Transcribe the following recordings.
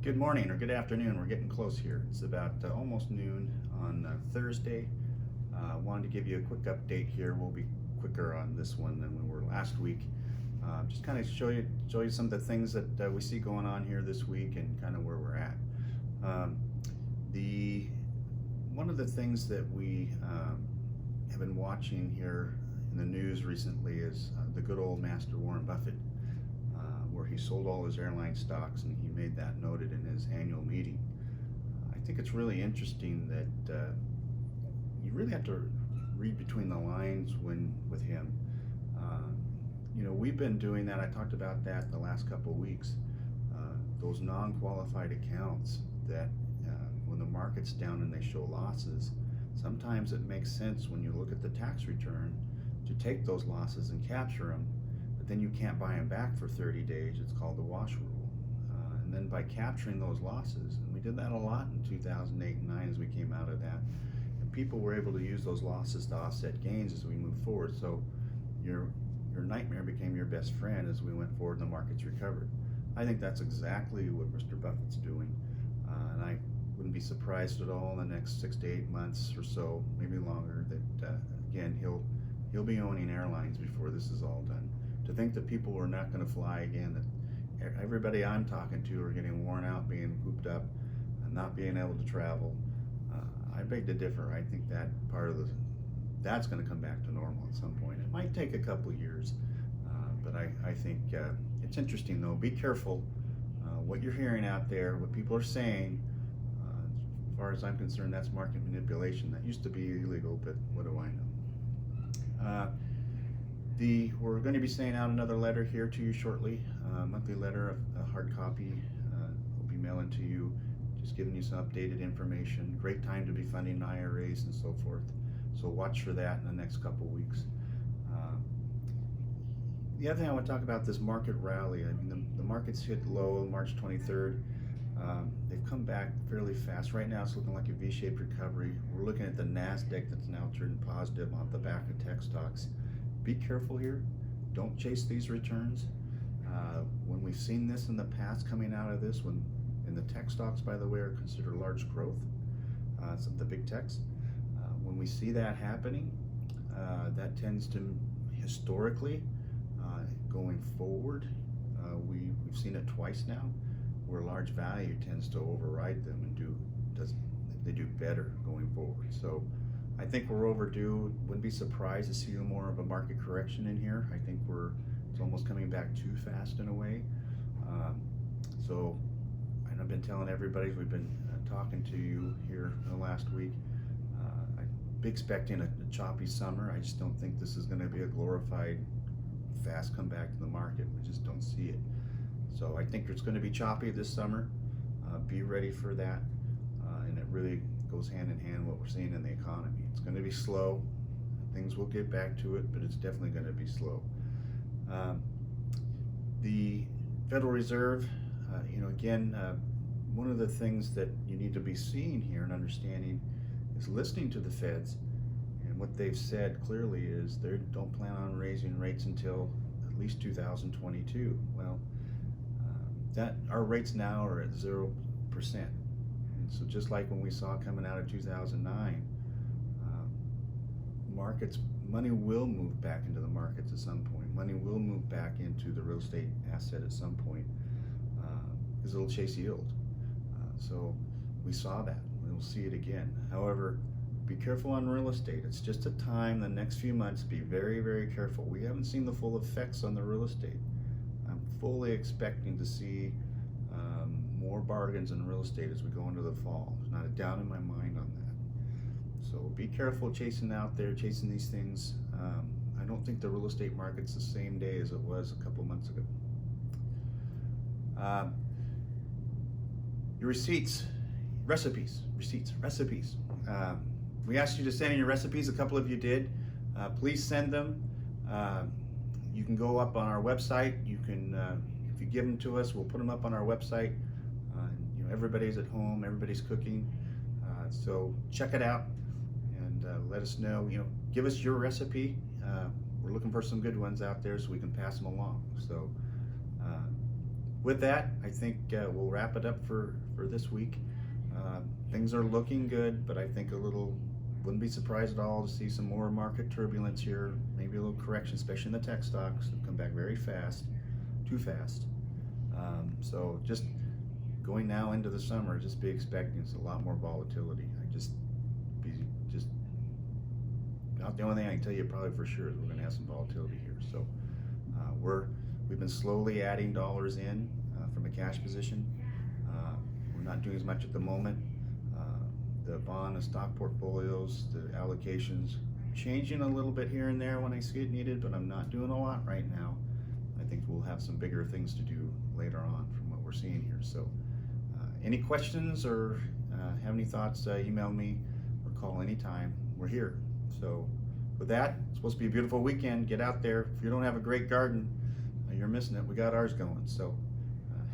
Good morning or good afternoon. We're getting close here. It's about almost noon on Thursday. Wanted to give you a quick update here. We'll be quicker on this one than we were last week. Just kind of show you some of the things that we see going on here this week and kind of where we're at. The One of the things that we have been watching here in the news recently is the good old master Warren Buffett, where he sold all his airline stocks, and he made that noted in his annual meeting. I think it's really interesting that you really have to read between the lines with him. We've been doing that. I talked about that the last couple of weeks. Those non-qualified accounts that when the market's down and they show losses, sometimes it makes sense when you look at the tax return to take those losses and capture them, but then you can't buy them back for 30 days. It's called the wash rule. And then by capturing those losses, and we did that a lot in 2008 and 9 as we came out of that, and people were able to use those losses to offset gains as we move forward. So your nightmare became your best friend as we went forward and the markets recovered. I think that's exactly what Mr. Buffett's doing, and I wouldn't be surprised at all in the next 6 to 8 months or so, maybe longer, that again he'll be owning airlines before this is all done. To think that people are not going to fly again, that everybody I'm talking to are getting worn out, being cooped up, and not being able to travel, I beg to differ. I think that that's going to come back to normal at some point. It might take a couple years, but I think it's interesting though. Be careful what you're hearing out there, what people are saying. As far as I'm concerned, that's market manipulation. That used to be illegal, but what do I know? We're going to be sending out another letter here to you shortly, monthly letter, a hard copy. We'll be mailing to you, just giving you some updated information. Great time to be funding IRAs and so forth. So watch for that in the next couple weeks. The other thing I want to talk about, this market rally. I mean, the markets hit low March 23rd. They've come back fairly fast. Right now it's looking like a V-shaped recovery. We're looking at the NASDAQ that's now turned positive off the back of tech stocks. Be careful here. Don't chase these returns. When we've seen this in the past coming out of this, and the tech stocks, by the way, are considered large growth, some of the big techs. When we see that happening, that tends to, historically, going forward, we've seen it twice now, where large value tends to override them and they do better going forward. So I think we're overdue. Wouldn't be surprised to see more of a market correction in here. I think it's almost coming back too fast in a way. And I've been telling everybody, we've been talking to you here in the last week. I'd be expecting a choppy summer. I just don't think this is going to be a glorified fast comeback to the market. We just don't see it. So I think it's going to be choppy this summer. Be ready for that. And it really goes hand in hand what we're seeing in the economy. It's going to be slow. Things will get back to it, but it's definitely going to be slow. The Federal Reserve, one of the things that you need to be seeing here and understanding is listening to the Feds, and what they've said clearly is they don't plan on raising rates until at least 2022. Well, that our rates now are at 0%. So just like when we saw coming out of 2009, money will move back into the markets at some point. Money will move back into the real estate asset at some point, because it'll chase yield. So we saw that. We'll see it again. However, be careful on real estate. It's just a time, the next few months, be very, very careful. We haven't seen the full effects on the real estate. I'm fully expecting to see more bargains in real estate as we go into the fall. There's not a doubt in my mind on that. So be careful chasing out there, chasing these things. I don't think the real estate market's the same day as it was a couple months ago. Your receipts, receipts. We asked you to send in your recipes. A couple of you did. Please send them. You can go up on our website. You can, if you give them to us, we'll put them up on our website. Everybody's at home, everybody's cooking, so check it out and let us know. Give us your recipe. We're looking for some good ones out there so we can pass them along. So with that, I think we'll wrap it up for this week. Things are looking good, but I think wouldn't be surprised at all to see some more market turbulence here, maybe a little correction, especially in the tech stocks. They've come back very fast, too fast. So just going now into the summer, just be expecting a lot more volatility. Not the only thing I can tell you probably for sure is we're going to have some volatility here. So we've been slowly adding dollars in from a cash position. We're not doing as much at the moment. The bond and stock portfolios, the allocations, changing a little bit here and there when I see it needed, but I'm not doing a lot right now. I think we'll have some bigger things to do later on from what we're seeing here. So any questions or have any thoughts, email me or call anytime. We're here. So with that, it's supposed to be a beautiful weekend. Get out there. If you don't have a great garden, you're missing it. We got ours going. So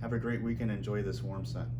have a great weekend. Enjoy this warm sun.